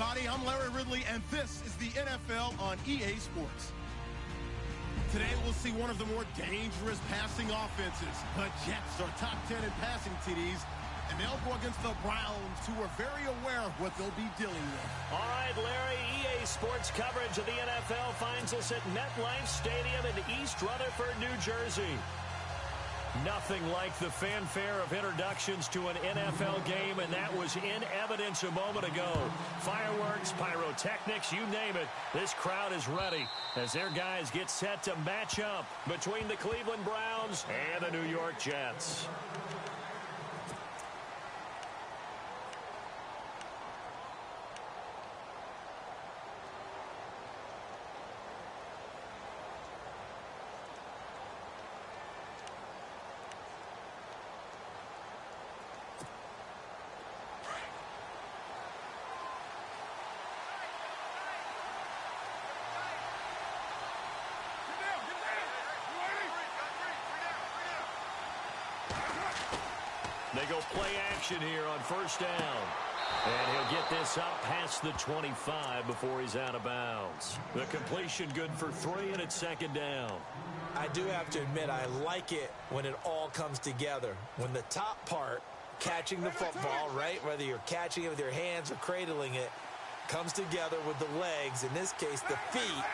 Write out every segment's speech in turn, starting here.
everybody. I'm Larry Ridley, and this is the NFL on EA Sports. Today, we'll see one of the more dangerous passing offenses. The Jets are top 10 in passing TDs, and they'll go against the Browns, who are very aware of what they'll be dealing with. All right, Larry, EA Sports coverage of the NFL finds us at MetLife Stadium in East Rutherford, New Jersey. Nothing like the fanfare of introductions to an NFL game, and that was in evidence a moment ago. Fireworks, pyrotechnics, you name it. This crowd is ready as their guys get set to match up between the Cleveland Browns and the New York Jets. They go play action here on first down. And he'll get this up past the 25 before he's out of bounds. The completion good for 3, and it's second down. I do have to admit, I like it when it all comes together. When the top part, catching the football, right, whether you're catching it with your hands or cradling it, comes together with the legs, in this case the feet,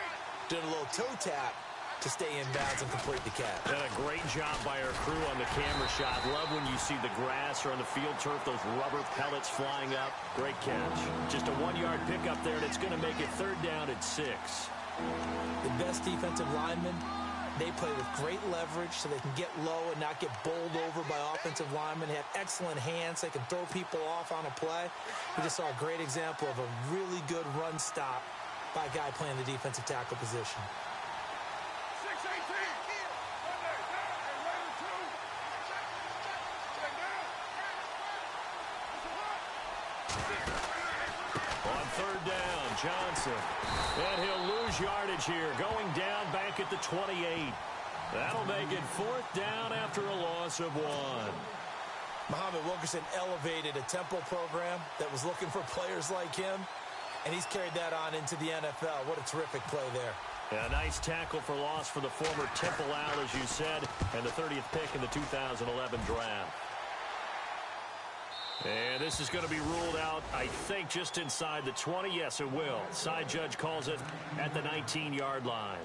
did a little toe tap to stay in bounds and complete the catch. And a great job by our crew on the camera shot. Love when you see the grass or on the field turf, those rubber pellets flying up. Great catch. Just a 1-yard pickup there, and it's going to make it third down at 6. The best defensive linemen, they play with great leverage so they can get low and not get bowled over by offensive linemen. They have excellent hands. They can throw people off on a play. We just saw a great example of a really good run stop by a guy playing the defensive tackle position. Third down, Johnson. And he'll lose yardage here, going down back at the 28. That'll make it fourth down after a loss of 1. Muhammad Wilkerson elevated a Temple program that was looking for players like him, and he's carried that on into the NFL. What a terrific play there. A nice tackle for loss for the former Temple Owl, as you said, and the 30th pick in the 2011 draft. And this is going to be ruled out, I think, just inside the 20. Yes, it will. Side judge calls it at the 19-yard line.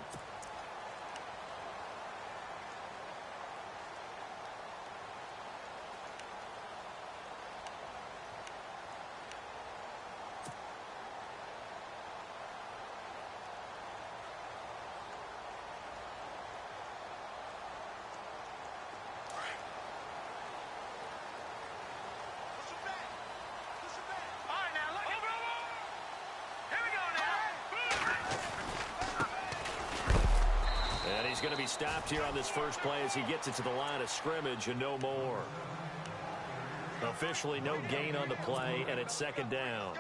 He's going to be stopped here on this first play as he gets it to the line of scrimmage and no more. Officially no gain on the play, and it's second down.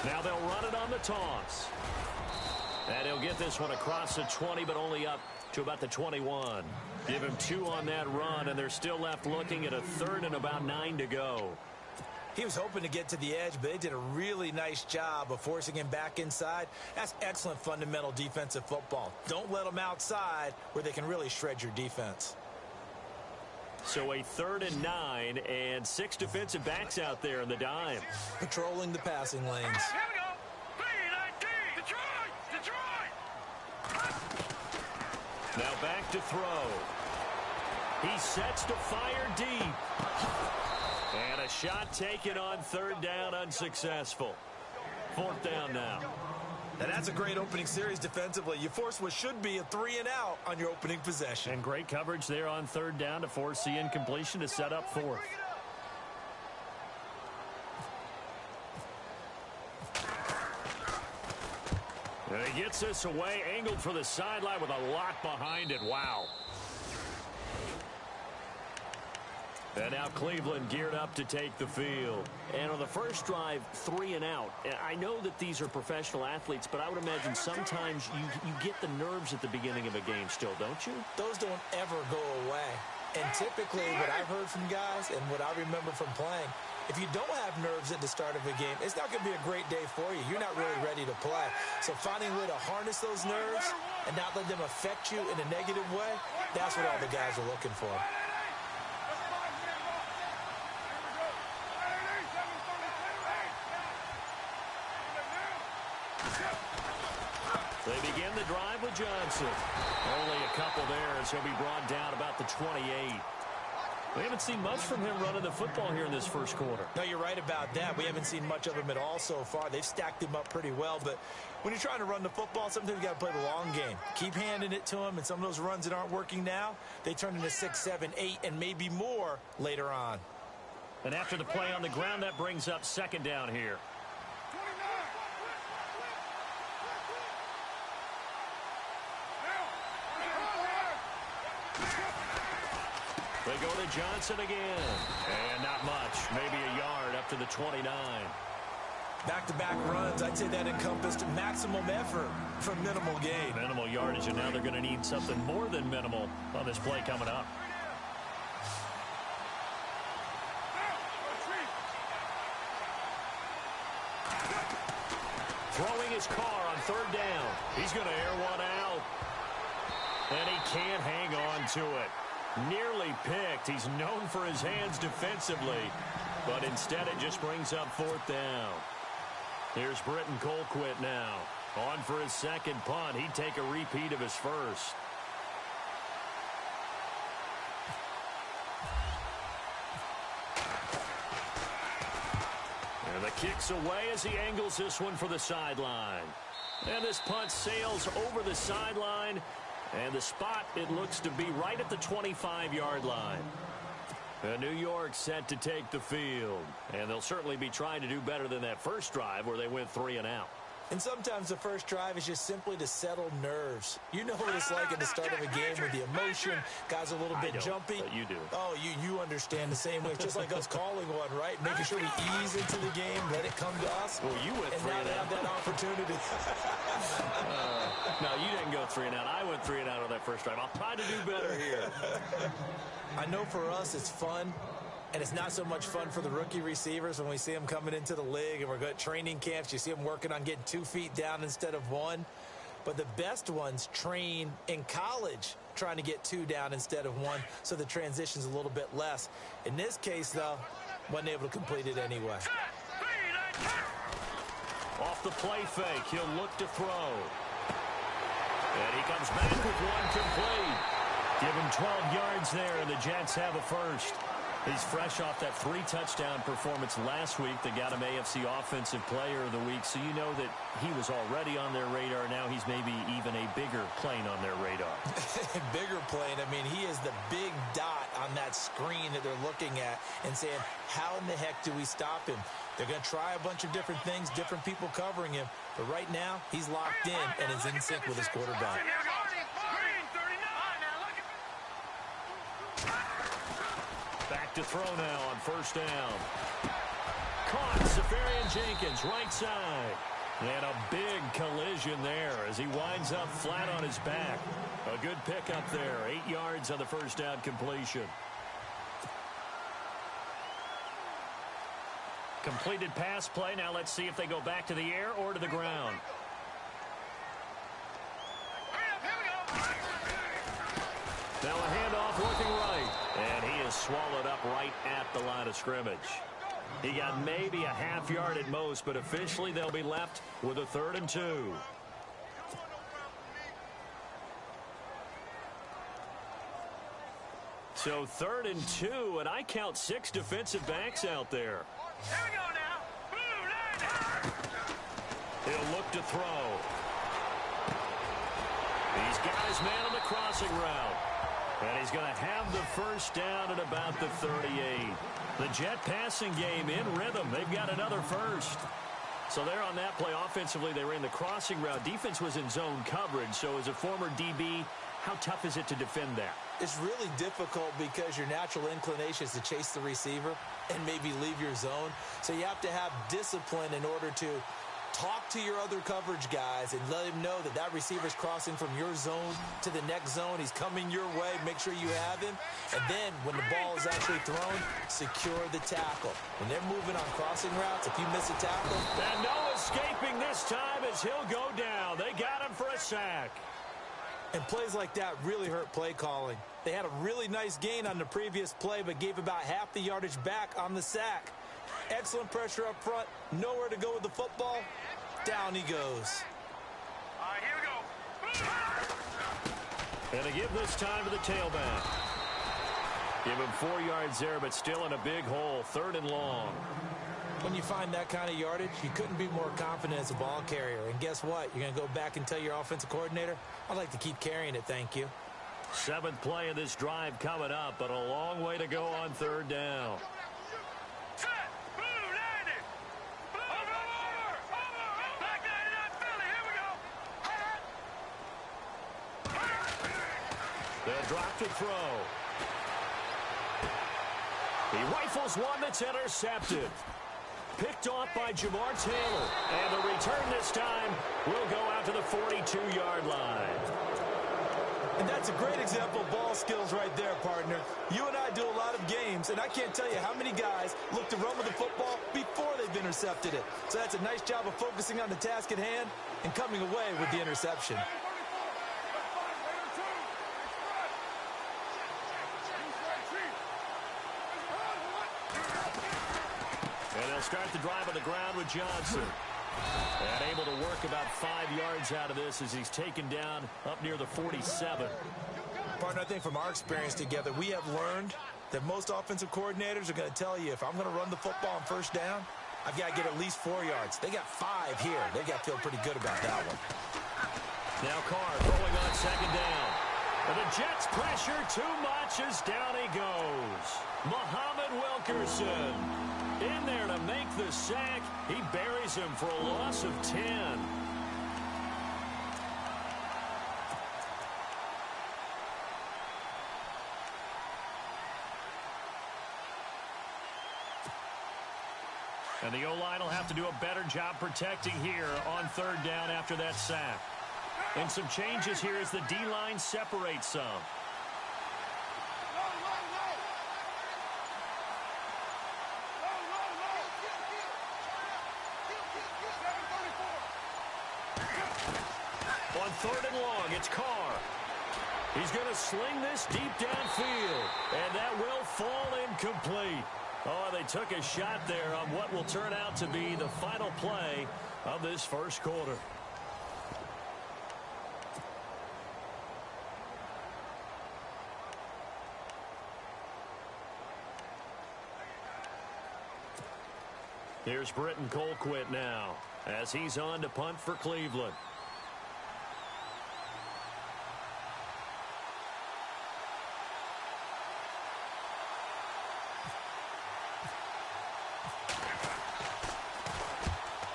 Now they'll run it on the toss. And he'll get this one across the 20, but only up to about the 21. Give him 2 on that run, and they're still left looking at a third and about 9 to go. He was hoping to get to the edge, but they did a really nice job of forcing him back inside. That's excellent fundamental defensive football. Don't let them outside where they can really shred your defense. So a 3rd and 9, and 6 defensive backs out there in the dime. Patrolling the passing lanes. Now back to throw. He sets to fire deep. And a shot taken on 3rd down, unsuccessful. 4th down now. And that's a great opening series defensively. You force what should be a 3 and out on your opening possession. And great coverage there on 3rd down to force the incompletion to set up 4th. And he gets this away, angled for the sideline with a lot behind it. Wow. And now Cleveland geared up to take the field. And on the first drive, 3 and out. I know that these are professional athletes, but I would imagine sometimes you get the nerves at the beginning of a game still, don't you? Those don't ever go away. And typically what I've heard from guys and what I remember from playing, if you don't have nerves at the start of a game, it's not going to be a great day for you. You're not really ready to play. So finding a way to harness those nerves and not let them affect you in a negative way, that's what all the guys are looking for. They begin the drive with Johnson. Only a couple there as he'll be brought down about the 28. We haven't seen much from him running the football here in this first quarter. No, you're right about that. We haven't seen much of him at all so far. They've stacked him up pretty well, but when you're trying to run the football, sometimes you got to play the long game. Keep handing it to him, and some of those runs that aren't working now, they turn into 6, 7, 8, and maybe more later on. And after the play on the ground, that brings up second down here. They go to Johnson again. And not much. Maybe a yard up to the 29. Back-to-back runs, I'd say that encompassed maximum effort for minimal gain. Minimal yardage, and now they're going to need something more than minimal on this play coming up. Throwing his car on third down. He's going to air one out. And he can't hang on to it. Nearly picked. He's known for his hands defensively, but instead it just brings up fourth down. Here's Britton Colquitt now. On for his second punt. He'd take a repeat of his first. And the kick's away as he angles this one for the sideline. And this punt sails over the sideline. And the spot, it looks to be right at the 25-yard line. And New York set to take the field. And they'll certainly be trying to do better than that first drive where they went 3 and out. And sometimes the first drive is just simply to settle nerves. You know what it's like at the start of a game with the emotion. Guys are a little bit jumpy. But you do. Oh, you understand the same way. It's just like us calling one, right? Making sure we ease into the game, let it come to us. Well, you went 3 and now they have that opportunity. No, you didn't go 3 and out. I went 3 and out on that first drive. I'll try to do better here. I know for us it's fun. And it's not so much fun for the rookie receivers when we see them coming into the league and we're going to training camps. You see them working on getting 2 feet down instead of 1. But the best ones train in college trying to get 2 down instead of 1, so the transition's a little bit less. In this case, though, wasn't able to complete it anyway. Off the play fake, he'll look to throw. And he comes back with one complete. Give him 12 yards there, and the Jets have a first. He's fresh off that 3-touchdown performance last week that got him AFC Offensive Player of the Week. So you know that he was already on their radar. Now he's maybe even a bigger plane on their radar. Bigger plane. I mean, he is the big dot on that screen that they're looking at and saying, how in the heck do we stop him? They're going to try a bunch of different things, different people covering him. But right now, he's locked in and is in sync with his quarterback. Back to throw now on first down. Caught Safarian Jenkins, right side. And a big collision there as he winds up flat on his back. A good pickup there. 8 yards on the first down completion. Completed pass play. Now let's see if they go back to the air or to the ground. Now a handoff working right. And he is swallowed up right at the line of scrimmage. He got maybe a half yard at most, but officially they'll be left with a 3rd and 2. So 3rd and 2, and I count 6 defensive backs out there. Here we go now. He'll look to throw. These guys man on the crossing route. And he's going to have the first down at about the 38. The Jet passing game in rhythm. They've got another first. So there on that play, offensively, they ran the crossing route. Defense was in zone coverage. So as a former DB, How tough is it to defend that? It's really difficult because your natural inclination is to chase the receiver and maybe leave your zone. So you have to have discipline in order to talk to your other coverage guys and let him know that that receiver's crossing from your zone to the next zone. He's coming your way. Make sure you have him. And then when the ball is actually thrown, secure the tackle. When they're moving on crossing routes, if you miss a tackle. And no escaping this time as he'll go down. They got him for a sack. And plays like that really hurt play calling. They had a really nice gain on the previous play, but gave about half the yardage back on the sack. Excellent pressure up front. Nowhere to go with the football. Down he goes. All right, here we go. And they give this time to the tailback. Give him 4 yards there, but still in a big hole. 3rd and long. When you find that kind of yardage, you couldn't be more confident as a ball carrier. And guess what? You're going to go back and tell your offensive coordinator, I'd like to keep carrying it, thank you. 7th play of this drive coming up, but a long way to go on 3rd down. Set. Blue, landing. Blue, over. Black 99 Philly. Here we go. They'll drop to throw. He rifles one that's intercepted. Picked off by Jamar Taylor. And the return this time will go out to the 42-yard line. And that's a great example of ball skills right there, partner. You and I do a lot of games, and I can't tell you how many guys look to run with the football before they've intercepted it. So that's a nice job of focusing on the task at hand and coming away with the interception. And they'll start the drive on the ground with Johnson. And able to work about 5 yards out of this as he's taken down up near the 47. Partner, I think from our experience together, we have learned that most offensive coordinators are going to tell you, if I'm going to run the football on 1st down, I've got to get at least 4 yards. They got 5 here. They've got to feel pretty good about that one. Now Carr throwing on 2nd down. And the Jets pressure too much as down he goes. Muhammad Wilkerson in there to make the sack. He buries him for a loss of 10. And the O-line will have to do a better job protecting here on 3rd down after that sack. And some changes here as the D-line separates some. On 3rd and long, it's Carr. He's going to sling this deep downfield, and that will fall incomplete. Oh, they took a shot there on what will turn out to be the final play of this 1st quarter. Here's Britton Colquitt now as he's on to punt for Cleveland.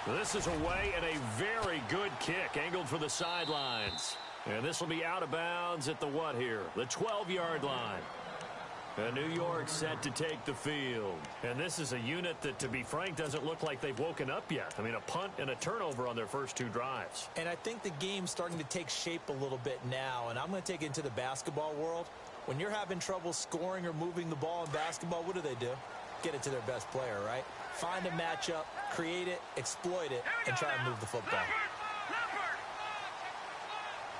This is away and a very good kick angled for the sidelines. And this will be out of bounds at the what here? The 12-yard line. And New York set to take the field. And this is a unit that, to be frank, doesn't look like they've woken up yet. I mean, a punt and a turnover on their first 2 drives. And I think the game's starting to take shape a little bit now. And I'm going to take it into the basketball world. When you're having trouble scoring or moving the ball in basketball, what do? Get it to their best player, right? Find a matchup, create it, exploit it, and try and move the football. Leopard.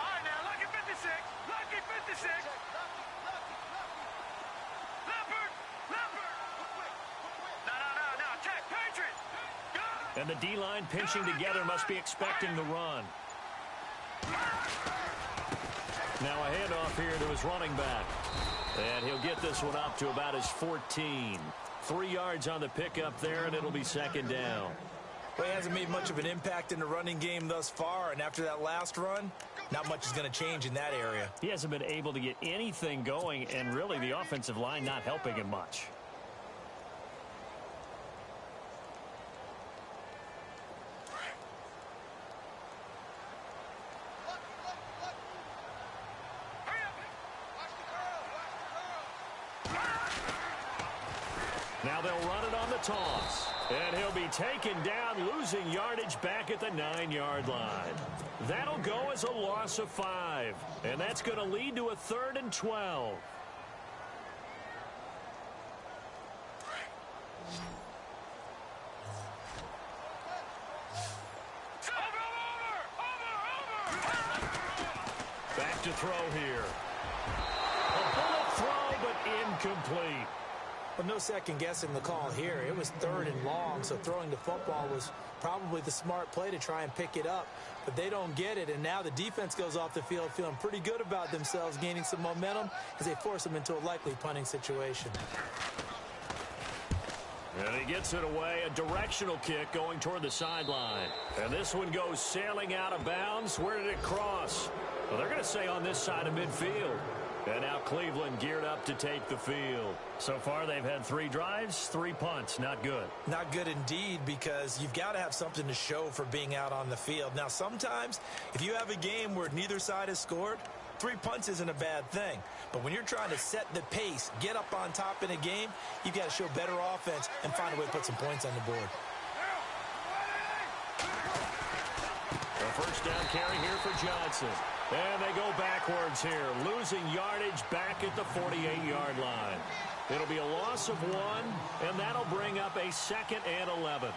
All right, now, lucky 56. Lucky 56. No. Check, Patriot. Go. And the D-line pinching together must be expecting the run. Now a handoff here to his running back. And he'll get this one up to about his 14. 3 yards on the pickup there, and it'll be 2nd down. Well, he hasn't made much of an impact in the running game thus far, and after that last run, not much is going to change in that area. He hasn't been able to get anything going, and really the offensive line not helping him much. Hurry up. Now they'll run it on the toss. And he'll be taken down, losing yardage back at the 9-yard line. That'll go as a loss of 5. And that's going to lead to a 3rd and 12. Back to throw here. A bullet throw, but incomplete. But no second guessing the call here. It was 3rd and long, so throwing the football was probably the smart play to try and pick it up. But they don't get it, and now the defense goes off the field feeling pretty good about themselves, gaining some momentum as they force them into a likely punting situation. And he gets it away, a directional kick going toward the sideline. And this one goes sailing out of bounds. Where did it cross? Well, they're going to say on this side of midfield. And now Cleveland geared up to take the field. So far, they've had 3 drives, 3 punts. Not good. Not good indeed, because you've got to have something to show for being out on the field. Now, sometimes, if you have a game where neither side has scored, 3 punts isn't a bad thing. But when you're trying to set the pace, get up on top in a game, you've got to show better offense and find a way to put some points on the board. The first down carry here for Johnson. And they go backwards here, losing yardage back at the 48-yard line. It'll be a loss of 1, and that'll bring up a 2nd and 11.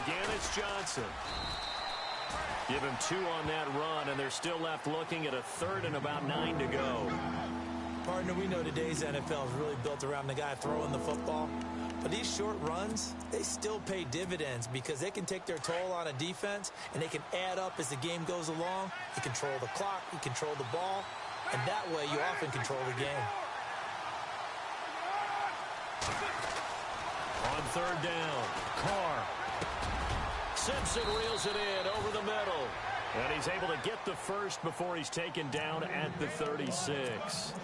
Again, it's Johnson. Give him 2 on that run, and they're still left looking at a 3rd and about 9 to go. Partner, we know today's NFL is really built around the guy throwing the football. But these short runs, they still pay dividends because they can take their toll on a defense, and they can add up as the game goes along. You control the clock, you control the ball, and that way you often control the game. On 3rd down, Carr. Simpson reels it in over the middle. And he's able to get the first before he's taken down at the 36.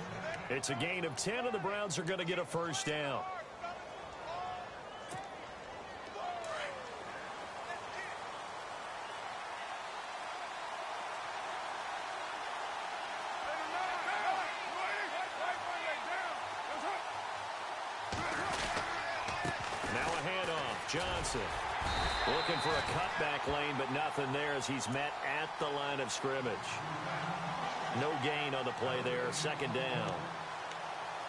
It's a gain of 10, and the Browns are going to get a first down. Now a handoff. Johnson. Looking for a cutback lane, but nothing there as he's met at the line of scrimmage. No gain on the play there, 2nd down.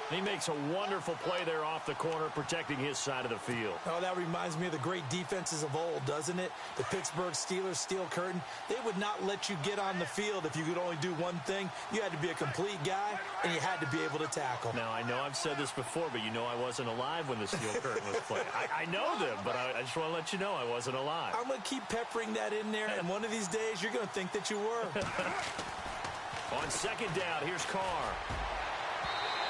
He makes a wonderful play there off the corner, protecting his side of the field. Oh, that reminds me of the great defenses of old, doesn't it? The Pittsburgh Steelers, Steel Curtain. They would not let you get on the field if you could only do one thing. You had to be a complete guy, and you had to be able to tackle. Now, I know I've said this before, but you know I wasn't alive when the Steel Curtain was playing. I know them, but I just want to let you know I wasn't alive. I'm going to keep peppering that in there, and one of these days you're going to think that you were. On 2nd down, here's Carr.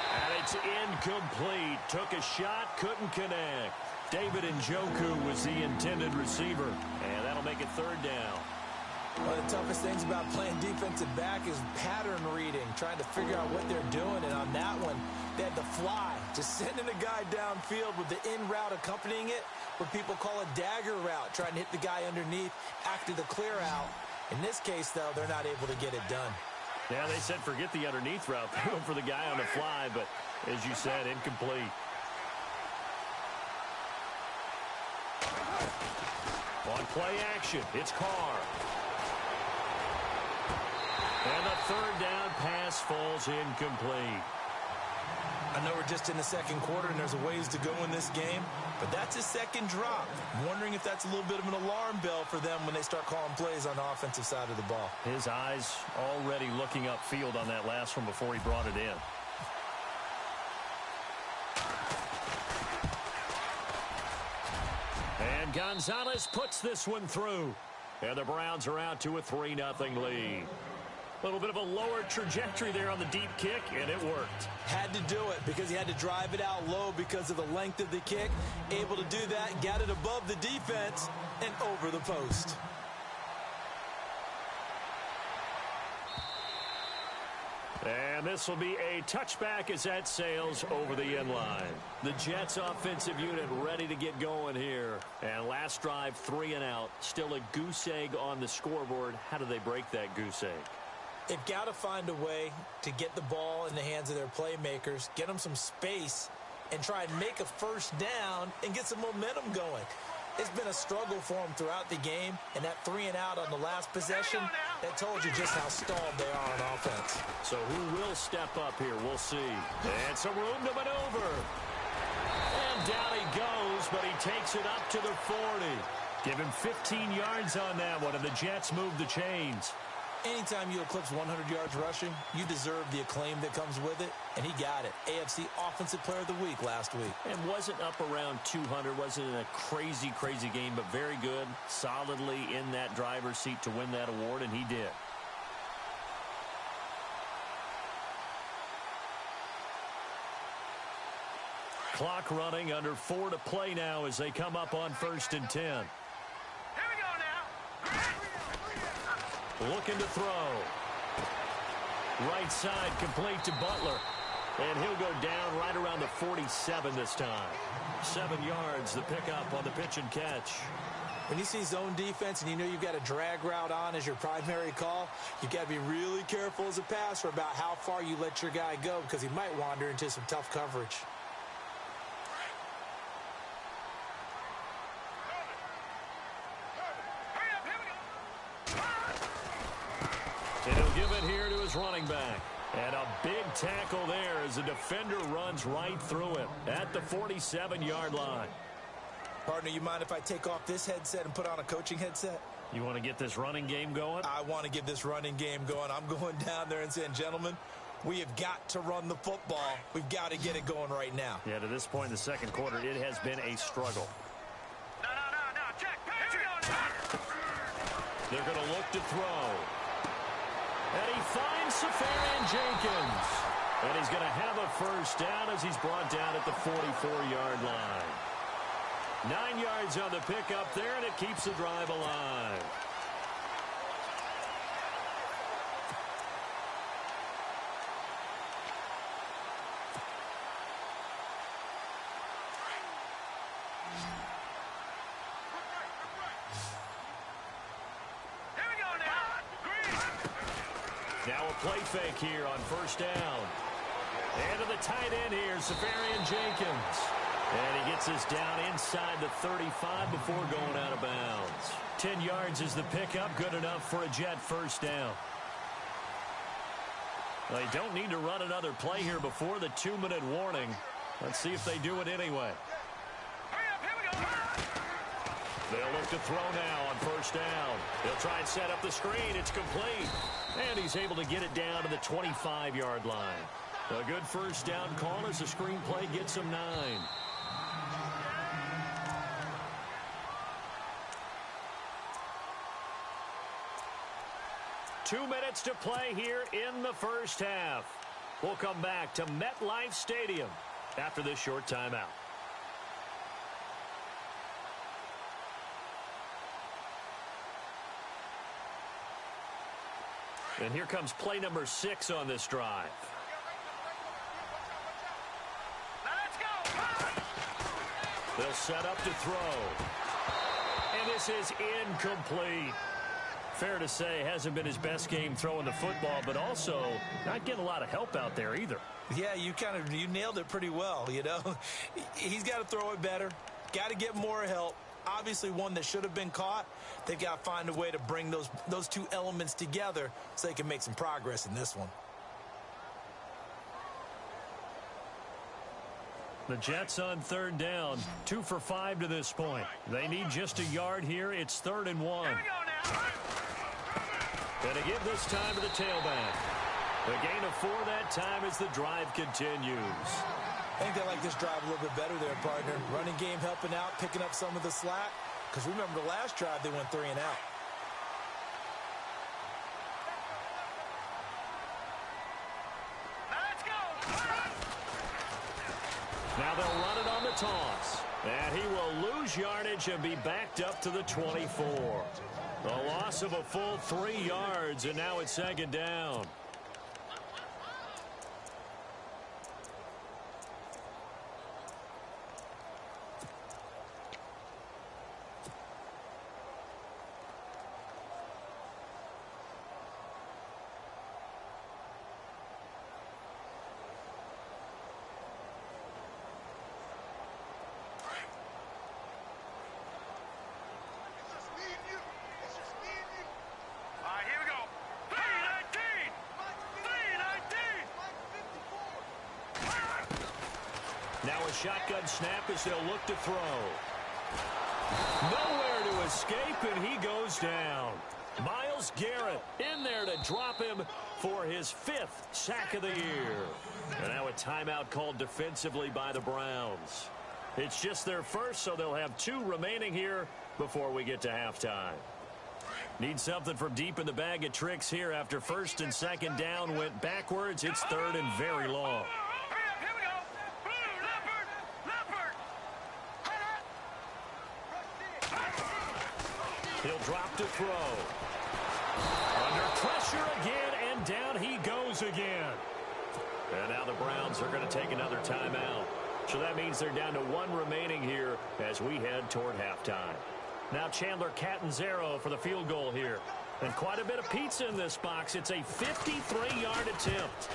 And it's incomplete. Took a shot, couldn't connect. David Njoku was the intended receiver. And that'll make it 3rd down. One of the toughest things about playing defensive back is pattern reading, trying to figure out what they're doing. And on that one, they had to fly, just sending a guy downfield with the in route accompanying it, what people call a dagger route, trying to hit the guy underneath after the clear out. In this case, though, they're not able to get it done. Yeah, they said forget the underneath route. They went for the guy on the fly, but as you said, incomplete. On play action, it's Carr. And the 3rd down pass falls incomplete. I know we're just in the 2nd quarter and there's a ways to go in this game, but that's a 2nd drop. I'm wondering if that's a little bit of an alarm bell for them when they start calling plays on the offensive side of the ball. His eyes already looking upfield on that last one before he brought it in. And Gonzalez puts this one through. And the Browns are out to a 3-0 lead. A little bit of a lower trajectory there on the deep kick, and it worked. Had to do it because he had to drive it out low because of the length of the kick. Able to do that, got it above the defense and over the post. And this will be a touchback as that sails over the end line. The Jets offensive unit ready to get going here. And last drive, 3 and out. Still a goose egg on the scoreboard. How do they break that goose egg? They've got to find a way to get the ball in the hands of their playmakers, get them some space, and try and make a first down and get some momentum going. It's been a struggle for them throughout the game, and that 3 and out on the last possession, that told you just how stalled they are on offense. So who will step up here? We'll see. And some room to maneuver. And down he goes, but he takes it up to the 40. Give him 15 yards on that one, and the Jets move the chains. Anytime you eclipse 100 yards rushing, you deserve the acclaim that comes with it, and he got it. AFC Offensive Player of the Week last week. And wasn't up around 200, wasn't in a crazy, crazy game, but very good, solidly in that driver's seat to win that award, and he did. Clock running, under 4 to play now as they come up on 1st and 10. Here we go now. Looking to throw. Right side complete to Butler. And he'll go down right around the 47 this time. 7 yards, the pickup on the pitch and catch. When you see zone defense and you know you've got a drag route on as your primary call, you've got to be really careful as a passer about how far you let your guy go because he might wander into some tough coverage. And he'll give it here to his running back. And a big tackle there as the defender runs right through him at the 47-yard line. Partner, you mind if I take off this headset and put on a coaching headset? You want to get this running game going? I want to get this running game going. I'm going down there and saying, gentlemen, we have got to run the football. We've got to get it going right now. Yeah, to this point in the second quarter, it has been a struggle. No. Check. Here we go now. They're going to look to throw. And he finds Safarian Jenkins. And he's going to have a first down as he's brought down at the 44-yard line. 9 yards on the pickup there, and it keeps the drive alive. Here we go now. Now a play fake here on first down. And to the tight end here, Safarian Jenkins. And he gets this down inside the 35 before going out of bounds. 10 yards is the pickup, good enough for a Jet first down. They don't need to run another play here before the 2-minute warning. Let's see if they do it anyway. Hurry up, here we go. They'll look to throw now on first down. He'll try and set up the screen. It's complete. And he's able to get it down to the 25-yard line. A good first down call as the screen play gets him 9. 2 minutes to play here in the first half. We'll come back to MetLife Stadium after this short timeout. And here comes play number 6 on this drive. Now let's go. They'll set up to throw. And this is incomplete. Fair to say, hasn't been his best game throwing the football, but also not getting a lot of help out there either. Yeah, you nailed it pretty well, you know. He's got to throw it better. Got to get more help. Obviously one that should have been caught. They've got to find a way to bring those two elements together so they can make some progress in this one. The Jets on third down, 2 for 5 to this point. They need just a yard here. It's 3rd and 1. Here we go now. And to give this time to the tailback. The gain of 4 that time as the drive continues. I think they like this drive a little bit better there, partner. Running game helping out, picking up some of the slack. Because remember the last drive, they went 3 and out. Now they'll run it on the toss. And he will lose yardage and be backed up to the 24. A loss of a full 3 yards, and now it's second down. Now a shotgun snap as they'll look to throw. Nowhere to escape, and he goes down. Myles Garrett in there to drop him for his 5th sack of the year. And now a timeout called defensively by the Browns. It's just their first, so they'll have 2 remaining here before we get to halftime. Need something from deep in the bag of tricks here after 1st and 2nd down went backwards. It's 3rd and very long. He'll drop to throw. Under pressure again, and down he goes again. And now the Browns are going to take another timeout. So that means they're down to 1 remaining here as we head toward halftime. Now Chandler Catanzaro for the field goal here. And quite a bit of pizza in this box. It's a 53-yard attempt.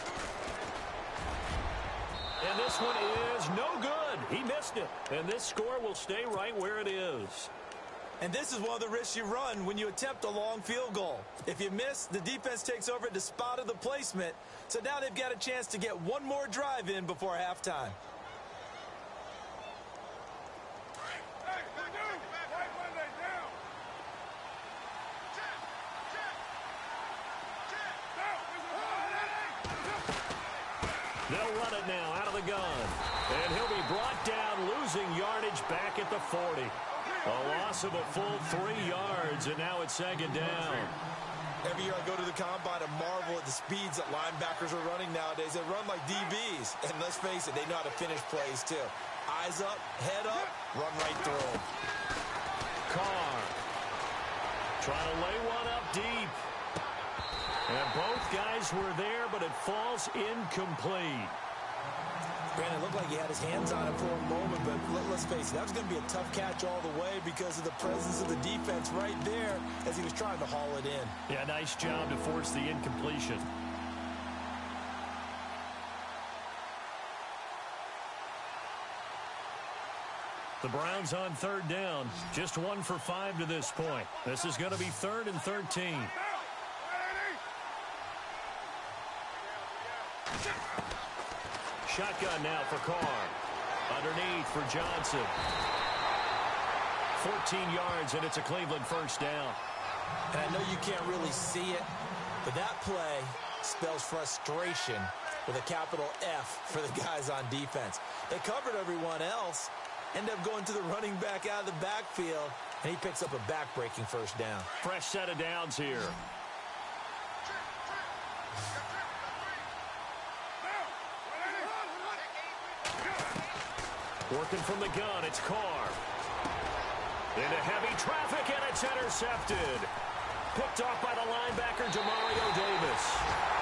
And this one is no good. He missed it. And this score will stay right where it is. And this is one of the risks you run when you attempt a long field goal. If you miss, the defense takes over at the spot of the placement. So now they've got a chance to get one more drive in before halftime. They'll run it now out of the gun. And he'll be brought down, losing yardage back at the 40. A loss of a full 3 yards, and now it's second down. Every year I go to the combine and marvel at the speeds that linebackers are running nowadays. They run like DBs. And let's face it, they know how to finish plays too. Eyes up, head up, run right through them. Carr trying to lay one up deep. And both guys were there, but it falls incomplete. Brandon, it looked like he had his hands on it for a moment, but let's face it, that was going to be a tough catch all the way because of the presence of the defense right there as he was trying to haul it in. Yeah, nice job to force the incompletion. The Browns on 3rd down, just 1 for 5 to this point. This is going to be 3rd and 13. Shotgun now for Carr. Underneath for Johnson. 14 yards, and it's a Cleveland 1st down. And I know you can't really see it, but that play spells frustration with a capital F for the guys on defense. They covered everyone else, end up going to the running back out of the backfield, and he picks up a back-breaking 1st down. Fresh set of downs here. Working from the gun, it's Carr. Into heavy traffic, and it's intercepted. Picked off by the linebacker, Demario Davis.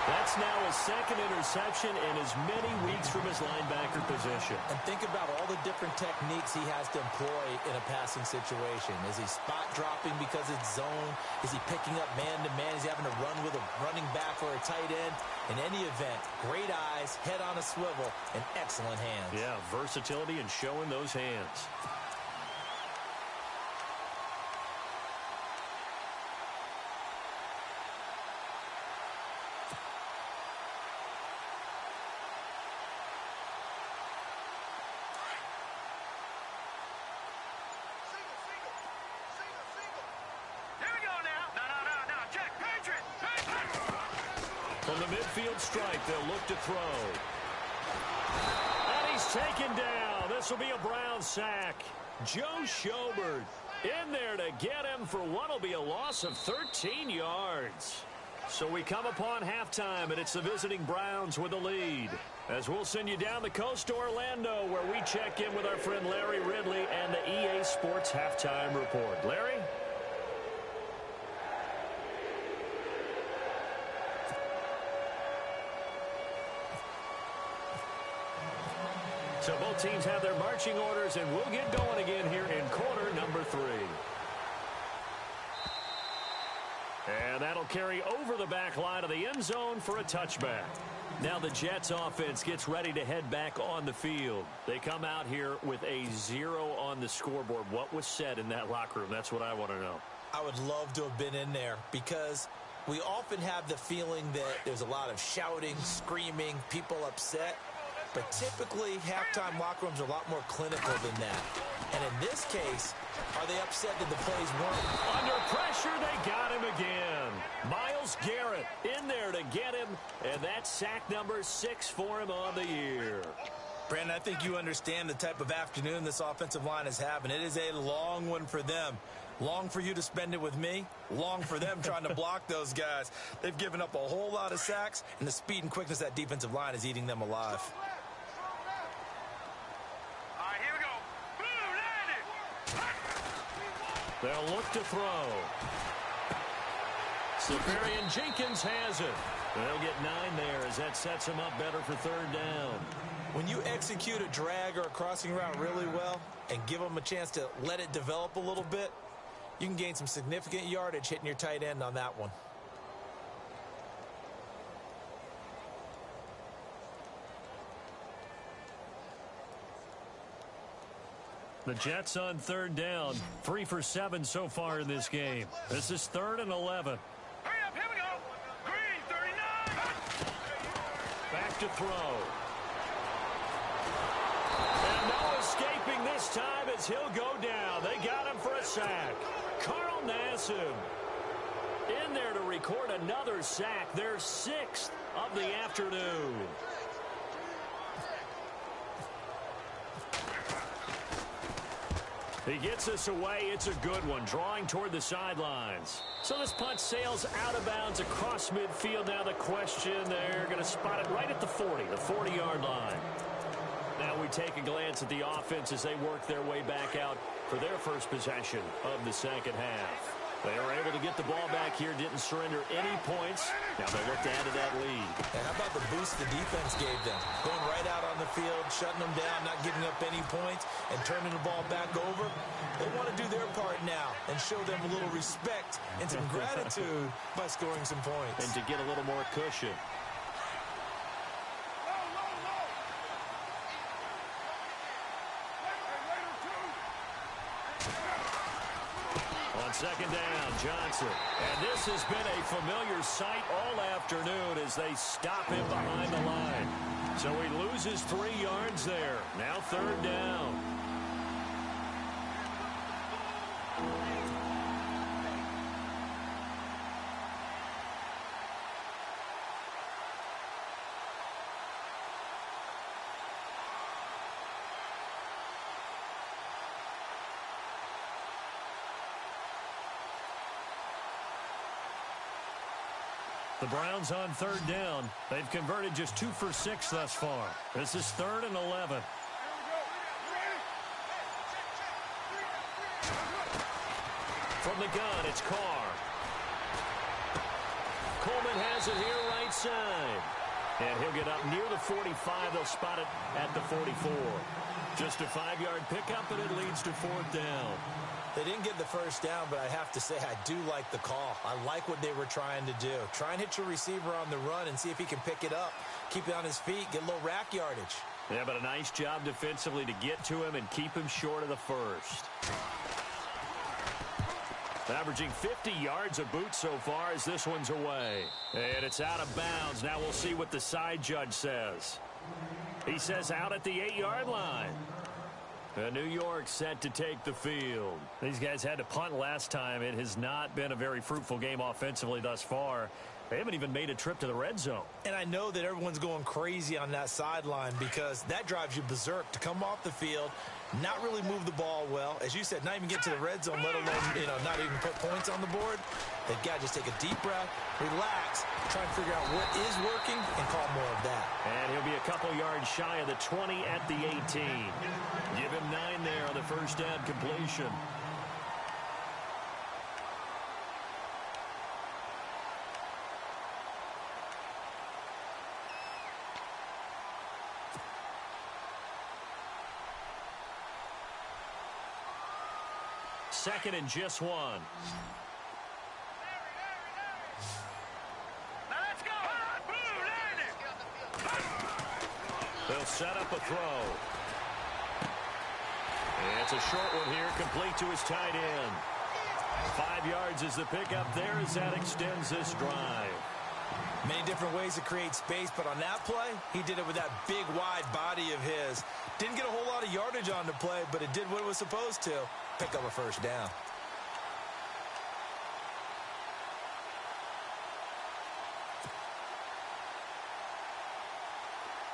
That's now his 2nd interception in as many weeks from his linebacker position. And think about all the different techniques he has to employ in a passing situation. Is he spot dropping because it's zone? Is he picking up man-to-man? Is he having to run with a running back or a tight end? In any event, great eyes, head on a swivel, and excellent hands. Yeah, versatility and showing those hands. From the midfield stripe, they'll look to throw. And he's taken down. This will be a Brown sack. Joe Schobert in there to get him for what will be a loss of 13 yards. So we come upon halftime, and it's the visiting Browns with the lead. As we'll send you down the coast to Orlando, where we check in with our friend Larry Ridley and the EA Sports Halftime Report. Larry? So both teams have their marching orders, and we'll get going again here in quarter number 3. And that'll carry over the back line of the end zone for a touchback. Now the Jets offense gets ready to head back on the field. They come out here with a 0 on the scoreboard. What was said in that locker room? That's what I want to know. I would love to have been in there because we often have the feeling that there's a lot of shouting, screaming, people upset. But typically, halftime locker rooms are a lot more clinical than that. And in this case, are they upset that the plays weren't? Under pressure, they got him again. Myles Garrett in there to get him, and that's sack number 6 for him on the year. Brandon, I think you understand the type of afternoon this offensive line is having. It is a long one for them. Long for you to spend it with me. Long for them trying to block those guys. They've given up a whole lot of sacks, and the speed and quickness of that defensive line is eating them alive. They'll look to throw. Safarian Jenkins has it. They'll get 9 there as that sets him up better for 3rd down. When you execute a drag or a crossing route really well and give them a chance to let it develop a little bit, you can gain some significant yardage hitting your tight end on that one. The Jets on 3rd down. 3 for 7 so far in this game. This is 3rd and 11. Hurry up, here we go. Green, 39. Back to throw. And no escaping this time as he'll go down. They got him for a sack. Carl Nassib in there to record another sack. Their 6th of the afternoon. He gets us away. It's a good one, drawing toward the sidelines. So this punt sails out of bounds across midfield. Now the question, they're going to spot it right at the 40, the 40-yard line. Now we take a glance at the offense as they work their way back out for their first possession of the second half. They were able to get the ball back here, didn't surrender any points. Now they look to add to that lead. And how about the boost the defense gave them? Going right out on the field, shutting them down, not giving up any points, and turning the ball back over. They want to do their part now and show them a little respect and some gratitude by scoring some points. And to get a little more cushion. Second down, Johnson. And this has been a familiar sight all afternoon as they stop him behind the line. So he loses 3 yards there. Now 3rd down. The Browns on 3rd down. They've converted just 2 for 6 thus far. This is 3rd and 11. From the gun, it's Carr. Coleman has it here right side. And he'll get up near the 45. They'll spot it at the 44. Just a 5-yard pickup, and it leads to 4th down. They didn't get the first down, but I have to say I do like the call. I like what they were trying to do. Try and hit your receiver on the run and see if he can pick it up. Keep it on his feet, get a little rack yardage. Yeah, but a nice job defensively to get to him and keep him short of the first. Averaging 50 yards a boot so far as this one's away. And it's out of bounds. Now we'll see what the side judge says. He says out at the 8-yard line. New York set to take the field. These guys had to punt last time. It has not been a very fruitful game offensively thus far. They haven't even made a trip to the red zone. And I know that everyone's going crazy on that sideline because that drives you berserk to come off the field, not really move the ball well. As you said, not even get to the red zone, let alone, not even put points on the board. They've got to just take a deep breath, relax, try and figure out what is working, and call more of that. And he'll be a couple yards shy of the 20 at the 18. Give him 9 there on the first down completion. Second and just 1. Now let's go. They'll set up a throw. And it's a short one here, complete to his tight end. 5 yards is the pickup there as that extends this drive. Many different ways to create space, but on that play, he did it with that big, wide body of his. Didn't get a whole lot of yardage on the play, but it did what it was supposed to. Pick up a first down.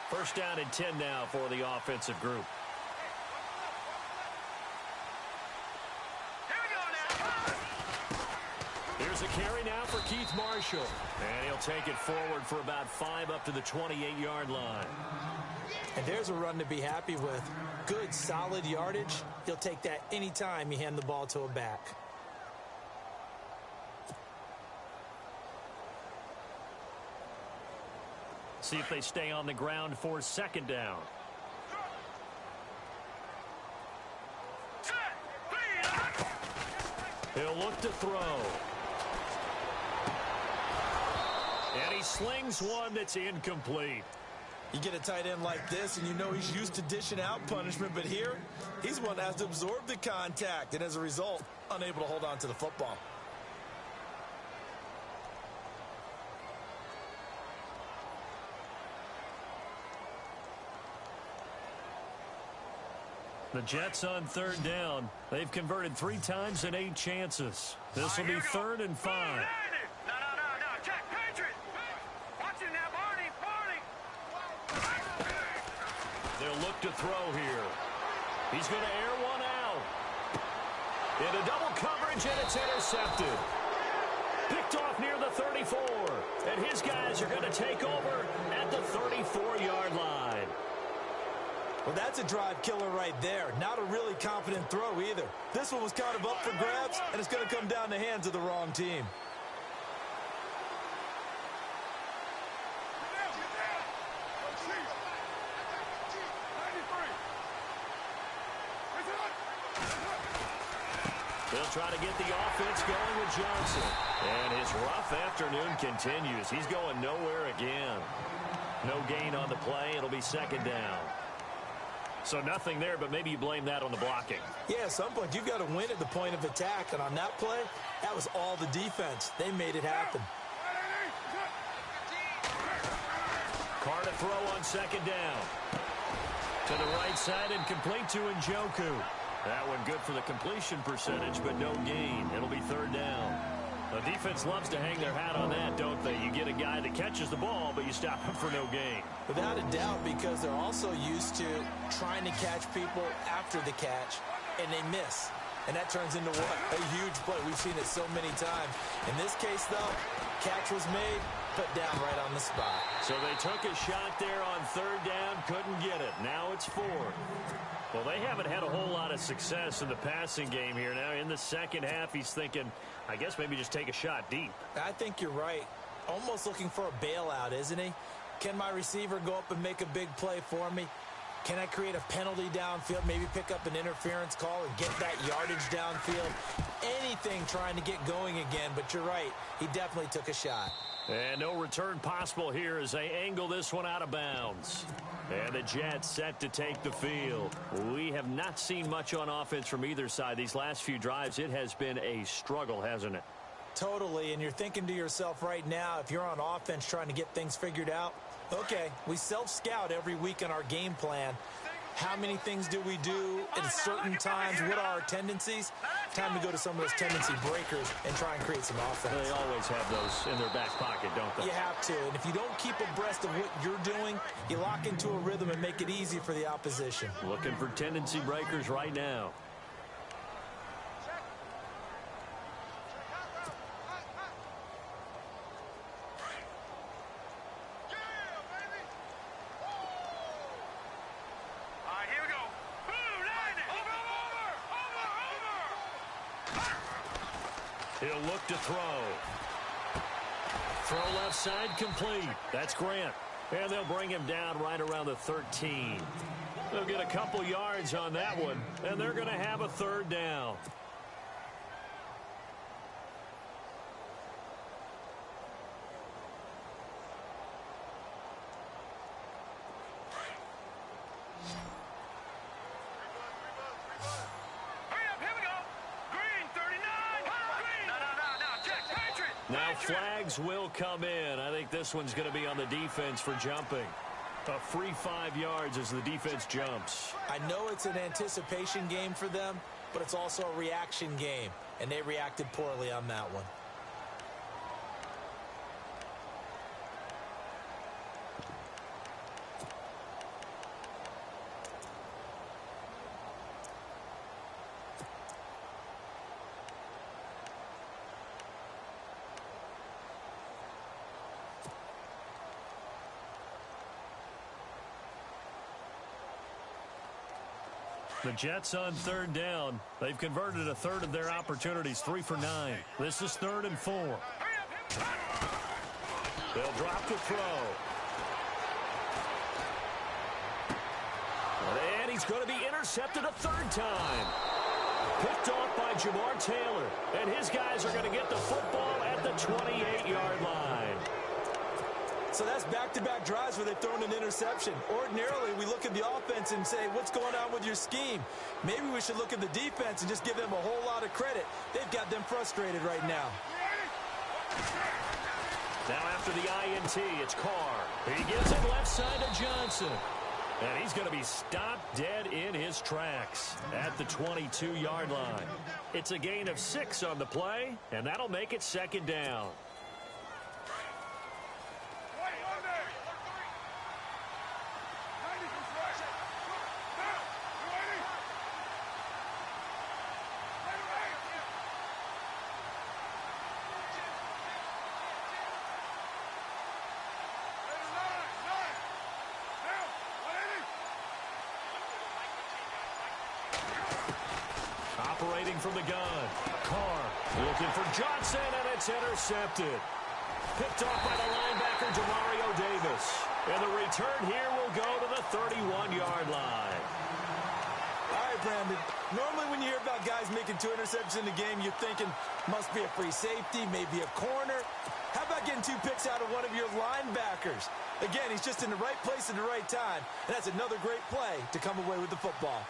First down and 10 now for the offensive group. Here we go now. Here's a carry now for Keith Marshall. And he'll take it forward for about 5 up to the 28-yard line. And there's a run to be happy with. Good, solid yardage. He'll take that anytime you hand the ball to a back. See if they stay on the ground for second down. He'll look to throw. And he slings one that's incomplete. You get a tight end like this, and you know he's used to dishing out punishment, but here, he's one that has to absorb the contact, and as a result, unable to hold on to the football. The Jets on third down. They've converted 3 times in 8 chances. This will be 3rd and 5. No. Check, Patriot. Watch it now, Barney. They'll look to throw here. He's going to air one out. Into double coverage, and it's intercepted. Picked off near the 34. And his guys are going to take over at the 34-yard line. Well, that's a drive killer right there. Not a really confident throw either. This one was kind of up for grabs, and it's going to come down the hands of the wrong team. They'll try to get the offense going with Johnson. And his rough afternoon continues. He's going nowhere again. No gain on the play. It'll be second down. So nothing there, but maybe you blame that on the blocking. Yeah, at some point, you've got to win at the point of attack. And on that play, that was all the defense. They made it happen. Carr to throw on second down. To the right side and complete to Njoku. That one good for the completion percentage, but no gain. It'll be third down. The defense loves to hang their hat on that, don't they? You get a guy that catches the ball, but you stop him for no gain. Without a doubt, because they're also used to trying to catch people after the catch, and they miss. And that turns into what? A huge play. We've seen it so many times. In this case, though, catch was made, put down right on the spot. So they took a shot there on third down, couldn't get it. Now it's fourth. Well, they haven't had a whole lot of success in the passing game here. Now in the second half, he's thinking, I guess maybe just take a shot deep. I think you're right. Almost looking for a bailout, isn't he? Can my receiver go up and make a big play for me? Can I create a penalty downfield, maybe pick up an interference call and get that yardage downfield? Anything trying to get going again, but you're right. He definitely took a shot. And no return possible here as they angle this one out of bounds. And the Jets set to take the field. We have not seen much on offense from either side. These last few drives, it has been a struggle, hasn't it? Totally, and you're thinking to yourself right now, if you're on offense trying to get things figured out, okay, we self-scout every week in our game plan. How many things do we do at certain times? What are our tendencies? Time to go to some of those tendency breakers and try and create some offense. They always have those in their back pocket, don't they? You have to. And if you don't keep abreast of what you're doing, you lock into a rhythm and make it easy for the opposition. Looking for tendency breakers right now. He'll look to throw. Throw left side complete. That's Grant. And they'll bring him down right around the 13. They'll get a couple yards on that one, and they're going to have a third down. Now flags will come in. I think this one's going to be on the defense for jumping. A free 5 yards as the defense jumps. I know it's an anticipation game for them, but it's also a reaction game, and they reacted poorly on that one. The Jets on third down. They've converted a third of their opportunities, 3 for 9. This is 3rd and 4. They'll drop the throw. And he's going to be intercepted a third time. Picked off by Jamar Taylor. And his guys are going to get the football at the 28-yard line. So that's back-to-back drives where they've thrown an interception. Ordinarily, we look at the offense and say, what's going on with your scheme? Maybe we should look at the defense and just give them a whole lot of credit. They've got them frustrated right now. Now after the INT, it's Carr. He gives it left side to Johnson. And he's going to be stopped dead in his tracks at the 22-yard line. It's a gain of 6 on the play, and that'll make it 2nd down. Operating from the gun. Carr looking for Johnson, and it's intercepted. Picked off by the linebacker, Demario Davis. And the return here will go to the 31-yard line. All right, Brandon. Normally when you hear about guys making 2 interceptions in the game, you're thinking must be a free safety, maybe a corner. How about getting 2 picks out of one of your linebackers? Again, he's just in the right place at the right time, and that's another great play to come away with the football.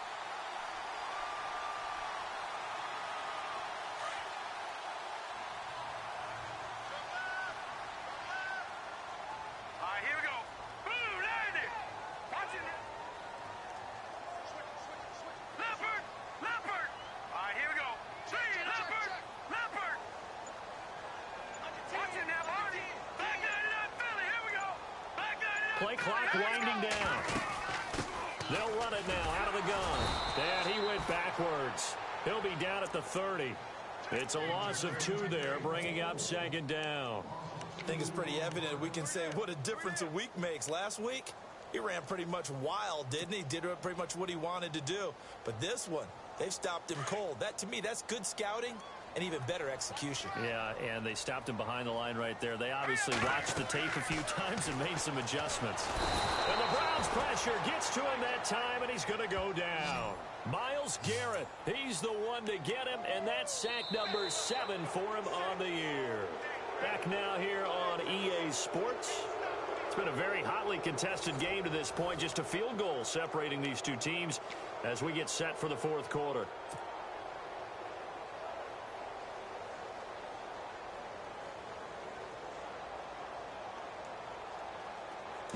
Play clock winding down. They'll run it now out of the gun. And he went backwards. He'll be down at the 30. It's a loss of 2 there, bringing up 2nd down. I think it's pretty evident. We can say what a difference a week makes. Last week, he ran pretty much wild, didn't he? Did pretty much what he wanted to do. But this one, they've stopped him cold. That, to me, that's good scouting and even better execution. Yeah, and they stopped him behind the line right there. They obviously watched the tape a few times and made some adjustments. And the Browns pressure gets to him that time, and he's going to go down. Myles Garrett, he's the one to get him, and that's sack number 7 for him on the year. Back now here on EA Sports. It's been a very hotly contested game to this point. Just a field goal separating these two teams as we get set for the 4th quarter.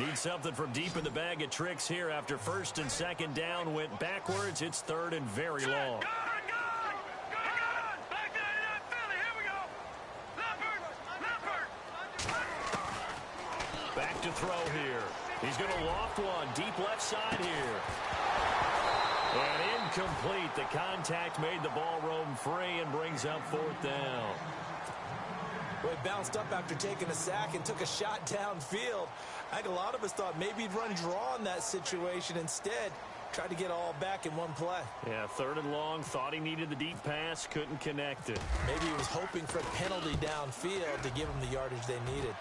Need something from deep in the bag of tricks here after first and second down went backwards. It's third and very long. Back to 89 Philly. Here we go. Leopard. Back to throw here. He's going to loft one deep left side here. And incomplete. The contact made the ball roam free and brings up fourth down. Well, he bounced up after taking a sack and took a shot downfield. I think a lot of us thought maybe he'd run draw in that situation. Instead, tried to get all back in one play. Yeah, third and long. Thought he needed the deep pass. Couldn't connect it. Maybe he was hoping for a penalty downfield to give him the yardage they needed.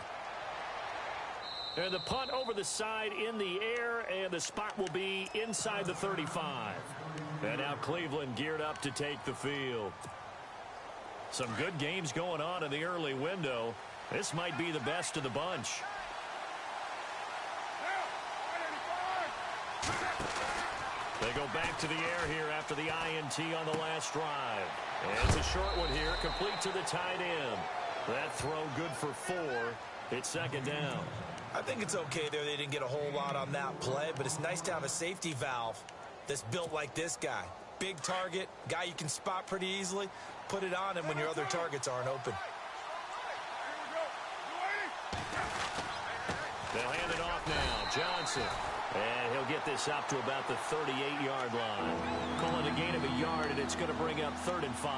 And the punt over the side in the air, and the spot will be inside the 35. And now Cleveland geared up to take the field. Some good games going on in the early window. This might be the best of the bunch. They go back to the air here after the INT on the last drive. And it's a short one here, complete to the tight end. That throw good for 4. It's second down. I think it's okay there. They didn't get a whole lot on that play, but it's nice to have a safety valve that's built like this guy. Big target, guy you can spot pretty easily. Put it on him when your other targets aren't open. They'll hand it off now. Johnson. And he'll get this up to about the 38-yard line. Calling a gain of a yard, and it's going to bring up 3rd and 5.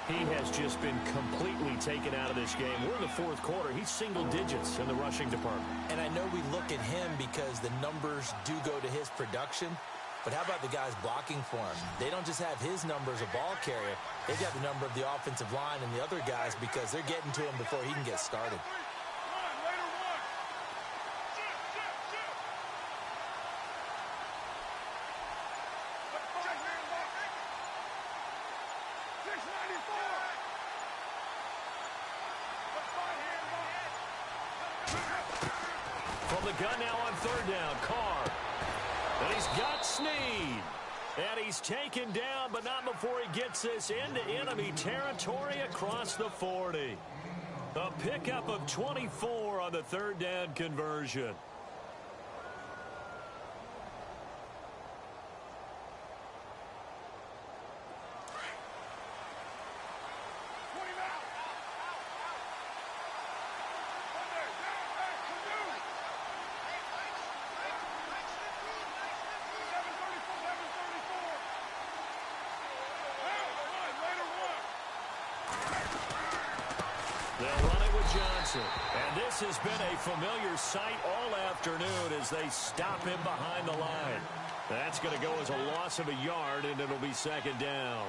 He has just been completely taken out of this game. We're in the fourth quarter. He's single digits in the rushing department. And I know we look at him because the numbers do go to his production. But how about the guys blocking for him? They don't just have his number as a ball carrier. They've got the number of the offensive line and the other guys because they're getting to him before he can get started. From the gun now on third down, Carr. And he's got Snead. And he's taken down, but not before he gets this into enemy territory across the 40. A pickup of 24 on the third down conversion. They'll run it with Johnson. And this has been a familiar sight all afternoon as they stop him behind the line. That's going to go as a loss of a yard, and it'll be second down.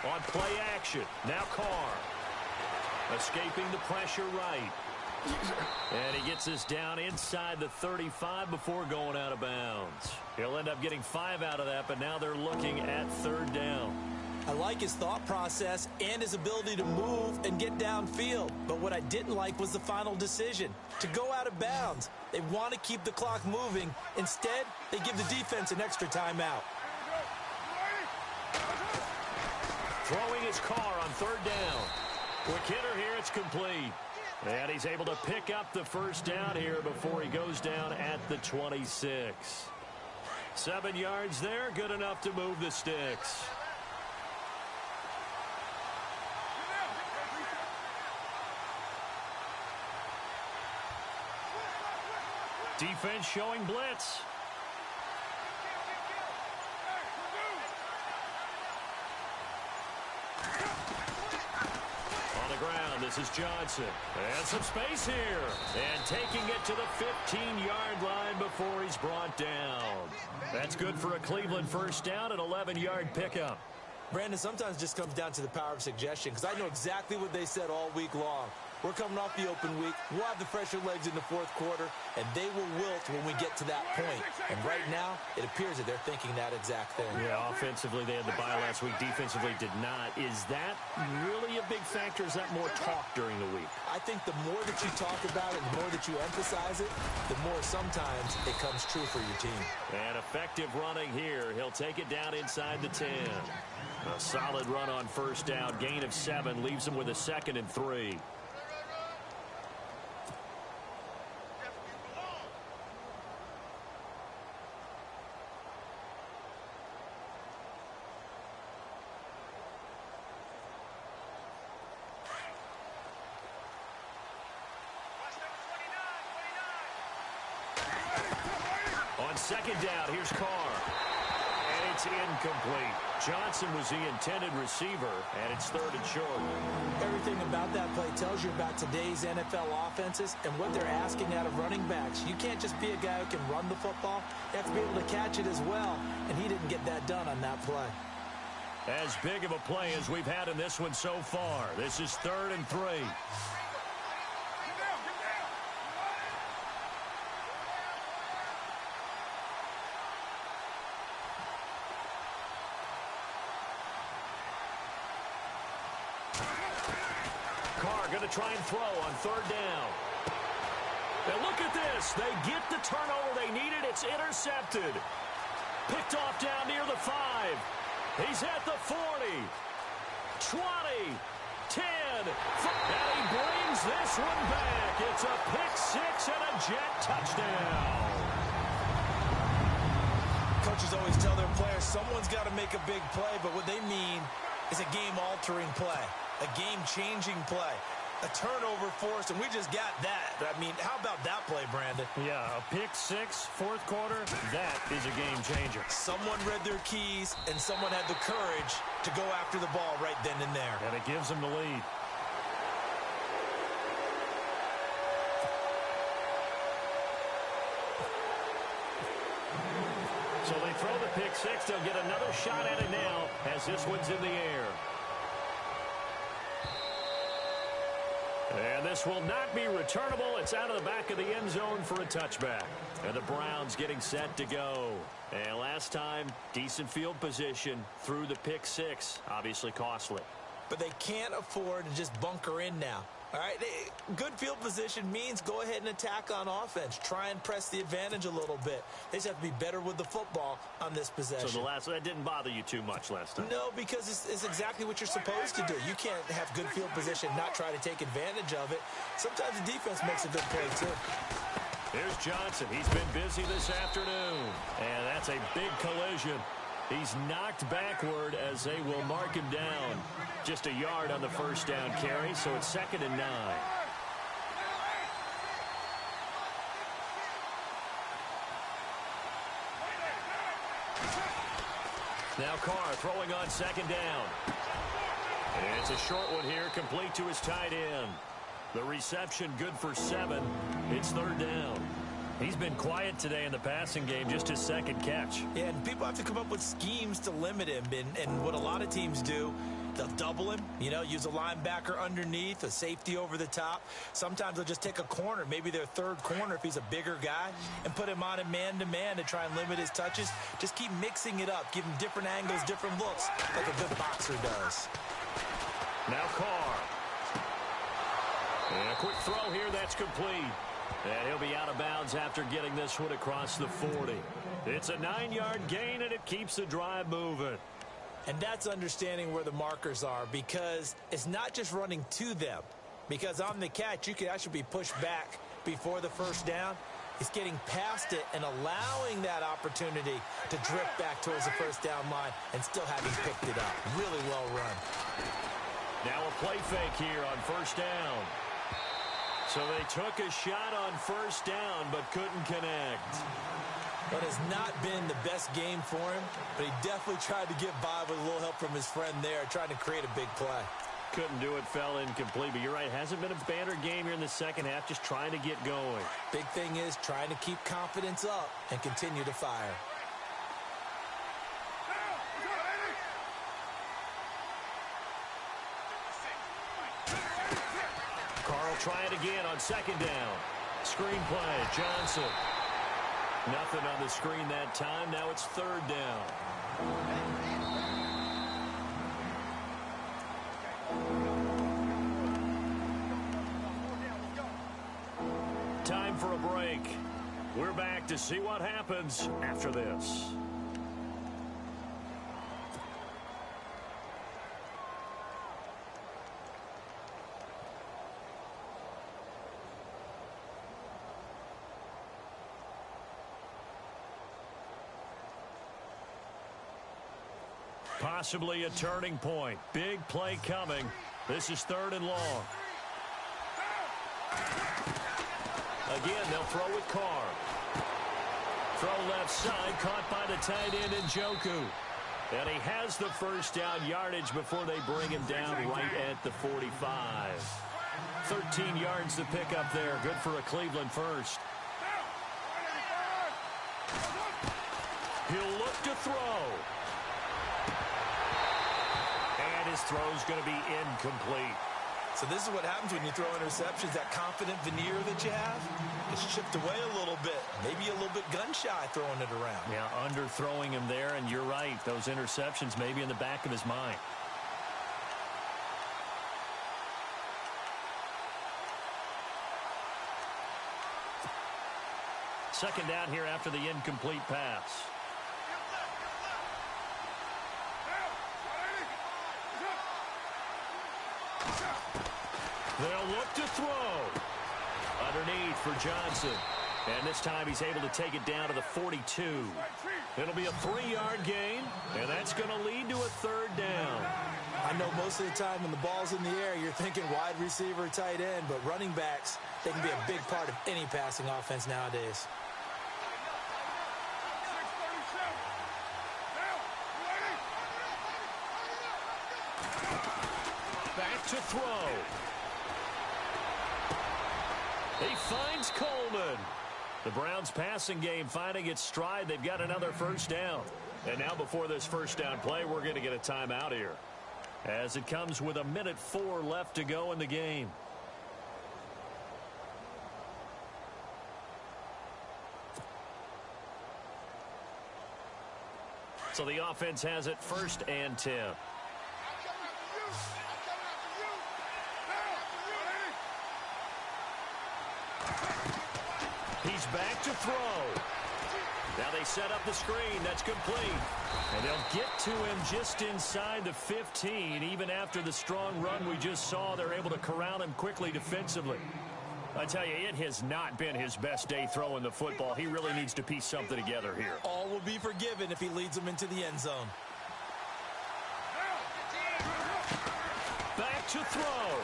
On play action, now Carr. Escaping the pressure right. And he gets this down inside the 35 before going out of bounds. He'll end up getting 5 out of that, but now they're looking at third down. I like his thought process and his ability to move and get downfield. But what I didn't like was the final decision, to go out of bounds. They want to keep the clock moving. Instead, they give the defense an extra timeout. Throwing his Carr on third down. Quick hitter here, it's complete. And he's able to pick up the first down here before he goes down at the 26. 7 yards there, good enough to move the sticks. Defense showing blitz. On the ground, this is Johnson. And some space here. And taking it to the 15-yard line before he's brought down. That's good for a Cleveland first down, an 11-yard pickup. Brandon, sometimes just comes down to the power of suggestion because I know exactly what they said all week long. We're coming off the open week. We'll have the fresher legs in the fourth quarter, and they will wilt when we get to that point. And right now, it appears that they're thinking that exact thing. Yeah, offensively, they had the bye last week. Defensively, did not. Is that really a big factor? Is that more talk during the week? I think the more that you talk about it, the more that you emphasize it, the more sometimes it comes true for your team. And effective running here. He'll take it down inside the 10. A solid run on first down. Gain of 7 leaves him with a 2nd and 3. On second down, here's Carr. And it's incomplete. Johnson was the intended receiver, and it's 3rd and short. Everything about that play tells you about today's NFL offenses and what they're asking out of running backs. You can't just be a guy who can run the football. You have to be able to catch it as well, and he didn't get that done on that play. As big of a play as we've had in this one so far. This is 3rd and 3. Carr going to try and throw on 3rd down. And look at this. They get the turnover they needed. It's intercepted. Picked off down near the 5. He's at the 40. 20. 10. And he brings this one back. It's a pick 6 and a jet touchdown. Coaches always tell their players someone's got to make a big play, but what they mean is a game-altering play, a game-changing play, a turnover force, and we just got that. I mean, how about that play, Brandon? Yeah, a pick 6, 4th quarter, that is a game changer. Someone read their keys, and someone had the courage to go after the ball right then and there. And it gives them the lead. So they throw the pick 6. They'll get another shot at it now as this one's in the air. And this will not be returnable. It's out of the back of the end zone for a touchback. And the Browns getting set to go. And last time, decent field position through the pick 6. Obviously costly. But they can't afford to just bunker in now. All right, good field position means go ahead and attack on offense. Try and press the advantage a little bit. They just have to be better with the football on this possession. So that didn't bother you too much last time? No, because it's exactly what you're supposed to do. You can't have good field position, not try to take advantage of it. Sometimes the defense makes a good play, too. Here's Johnson. He's been busy this afternoon. And that's a big collision. He's knocked backward as they will mark him down. Just a yard on the first down carry, so it's 2nd and 9. Now Carr throwing on 2nd down. And it's a short one here, complete to his tight end. The reception good for 7. It's 3rd down. He's been quiet today in the passing game, just his 2nd catch. Yeah, and people have to come up with schemes to limit him. And what a lot of teams do, they'll double him, use a linebacker underneath, a safety over the top. Sometimes they'll just take a corner, maybe their 3rd corner if he's a bigger guy, and put him on a man-to-man to try and limit his touches. Just keep mixing it up, give him different angles, different looks, like a good boxer does. Now Carr. And a quick throw here, that's complete. And he'll be out of bounds after getting this one across the 40. It's a 9-yard gain, and it keeps the drive moving. And that's understanding where the markers are, because it's not just running to them. Because on the catch, you could actually be pushed back before the first down. It's getting past it and allowing that opportunity to drift back towards the first down line and still having picked it up. Really well run. Now a play fake here on first down. So they took a shot on first down but couldn't connect. It has not been the best game for him, but he definitely tried to get by with a little help from his friend there, trying to create a big play. Couldn't do it, fell incomplete, but you're right, hasn't been a banner game here in the second half, just trying to get going. Big thing is trying to keep confidence up and continue to fire. Carr will try it again on second down. Screen play, Johnson. Nothing on the screen that time. Now it's third down. Time for a break. We're back to see what happens after this. Possibly a turning point. Big play coming. This is third and long. Again, they'll throw with Carr. Throw left side, caught by the tight end Njoku. And he has the first down yardage before they bring him down right at the 45. 13 yards to pick up there. Good for a Cleveland first. He'll look to throw. And his throw's going to be incomplete. So this is what happens when you throw interceptions. That confident veneer that you have, it's chipped away a little bit. Maybe a little bit gun-shy throwing it around. Yeah, underthrowing him there, and you're right. Those interceptions may be in the back of his mind. Second down here after the incomplete pass. They'll look to throw. Underneath for Johnson. And this time he's able to take it down to the 42. It'll be a 3-yard gain, and that's going to lead to a third down. I know most of the time when the ball's in the air, you're thinking wide receiver, tight end, but running backs, they can be a big part of any passing offense nowadays. Back to throw. He finds Coleman. The Browns passing game finding its stride. They've got another first down. And now before this first down play, we're going to get a timeout here, as it comes with 1:04 left to go in the game. So the offense has it 1st and 10. He's back to throw. Now they set up the screen. That's complete. And they'll get to him just inside the 15. Even after the strong run we just saw, they're able to corral him quickly defensively. I tell you, it has not been his best day throwing the football. He really needs to piece something together here. All will be forgiven if he leads them into the end zone. Back to throw.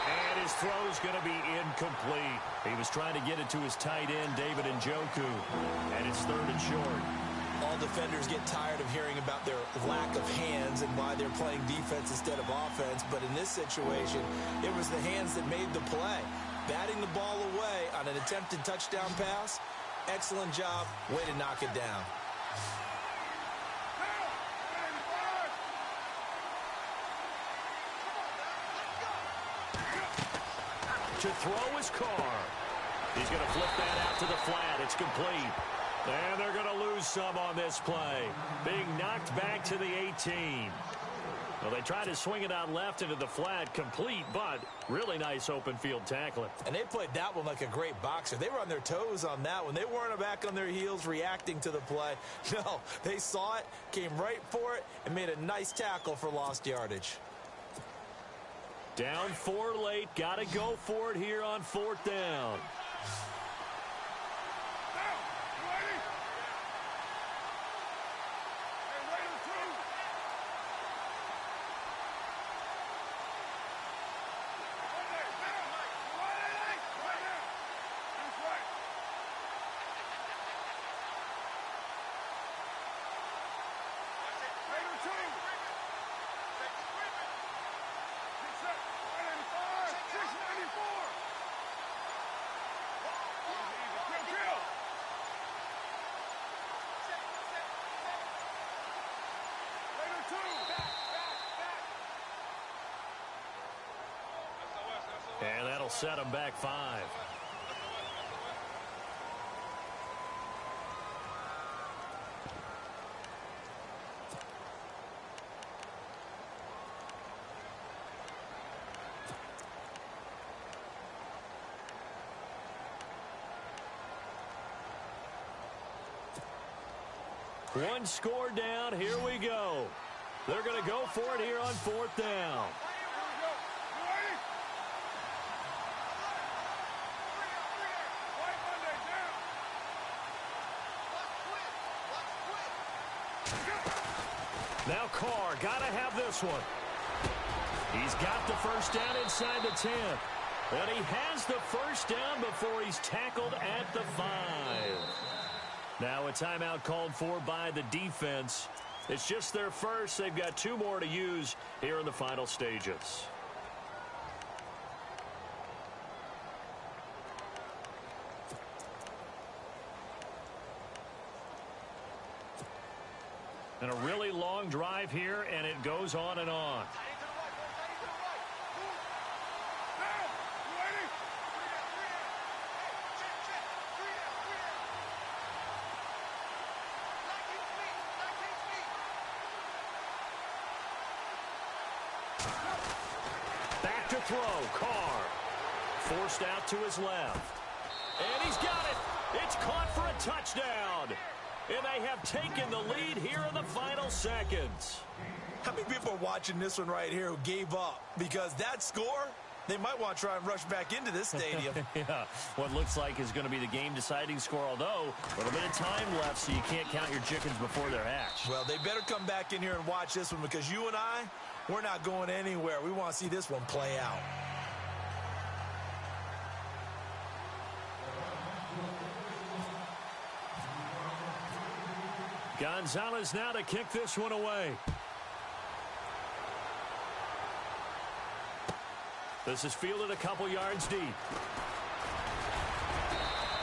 And his throw is going to be incomplete. He was trying to get it to his tight end, David Njoku. And it's 3rd and short. All defenders get tired of hearing about their lack of hands and why they're playing defense instead of offense. But in this situation, it was the hands that made the play. Batting the ball away on an attempted touchdown pass. Excellent job. Way to knock it down. To throw is Carr. He's going to flip that out to the flat. It's complete. And they're going to lose some on this play. Being knocked back to the 18. Well, they tried to swing it out left into the flat. Complete, but really nice open field tackling. And they played that one like a great boxer. They were on their toes on that one. They weren't back on their heels reacting to the play. No, they saw it, came right for it, and made a nice tackle for lost yardage. Down 4 late. Got to go for it here on 4th down. set them back 5. One score down. Here we go. They're going to go for it here on 4th down. Now Carr got to have this one. He's got the first down inside the 10. And he has the first down before he's tackled at the 5. Now a timeout called for by the defense. It's just their first. They've got 2 more to use here in the final stages. And a really long drive here, and it goes on and on. Back to throw. Carr forced out to his left. And he's got it. It's caught for a touchdown. And they have taken the lead here in the final seconds. How many people are watching this one right here who gave up? Because that score, they might want to try and rush back into this stadium. Yeah, what looks like is going to be the game-deciding score, although a little bit of time left, so you can't count your chickens before they're hatched. Well, they better come back in here and watch this one, because you and I, we're not going anywhere. We want to see this one play out. Gonzalez now to kick this one away. This is fielded a couple yards deep.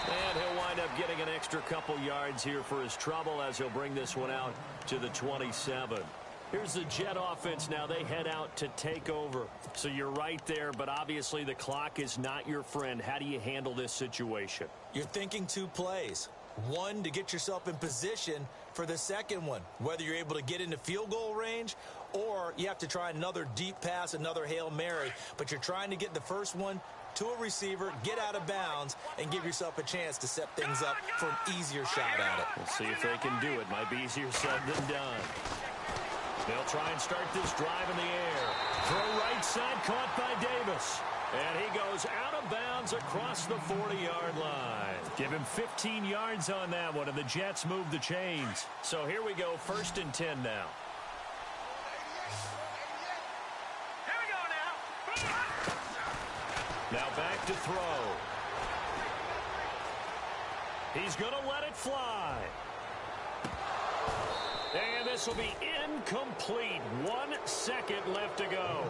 And he'll wind up getting an extra couple yards here for his trouble as he'll bring this one out to the 27. Here's the Jet offense now. They head out to take over. So you're right there, but obviously the clock is not your friend. How do you handle this situation? You're thinking 2 plays. One, to get yourself in position for the second one, whether you're able to get into field goal range or you have to try another deep pass, another Hail Mary. But you're trying to get the first one to a receiver, get out of bounds, and give yourself a chance to set things up for an easier shot at it. We'll see if they can do it. Might be easier said than done. They'll try and start this drive in the air. Throw right side caught by Davis. And he goes out of bounds across the 40-yard line. Give him 15 yards on that one, and the Jets move the chains. So here we go, 1st and 10 now. Here we go now. Now back to throw. He's going to let it fly. And this will be incomplete. 1 second left to go.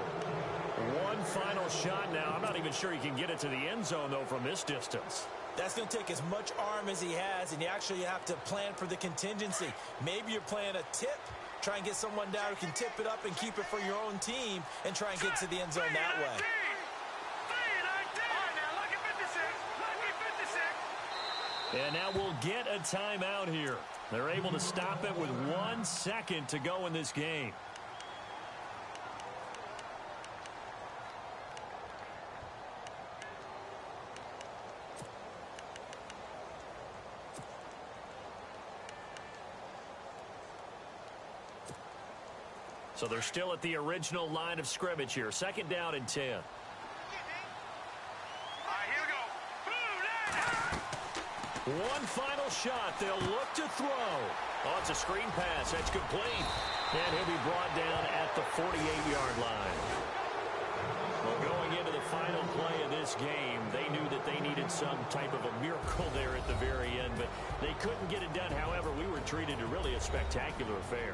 One final shot now. I'm not even sure he can get it to the end zone, though, from this distance. That's going to take as much arm as he has, and you actually have to plan for the contingency. Maybe you're playing a tip. Try and get someone down who can tip it up and keep it for your own team and try and get to the end zone that way. And now we'll get a timeout here. They're able to stop it with 1 second to go in this game. So they're still at the original line of scrimmage here. 2nd down and 10. One final shot. They'll look to throw. Oh, it's a screen pass. That's complete. And he'll be brought down at the 48-yard line. Well, going into the final play of this game, they knew that they needed some type of a miracle there at the very end, but they couldn't get it done. However, we were treated to really a spectacular affair.